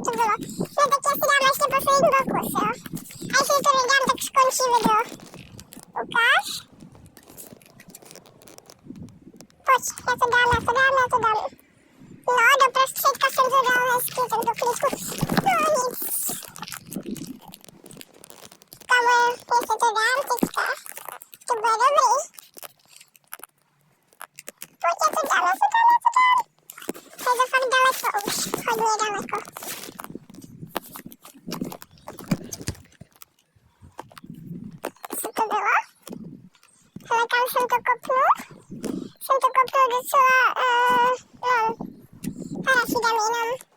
to było. No tak ja sobie dam właśnie po swoim boku, co? A ja sobie to dam tak skąsiły do... Łukasz? Chodź, ja to dam. No, do prostszejka jsem to dal hezky, tento klíčku. No nic. Kamo, já se to dám teďka. To bude dobrý. Pojď, já to dám. To je to fakt daleko už, hodně daleko. Co to bylo? Hele, kam jsem to kopnul? Jsem to kopnul docela, no, parašidami jenom.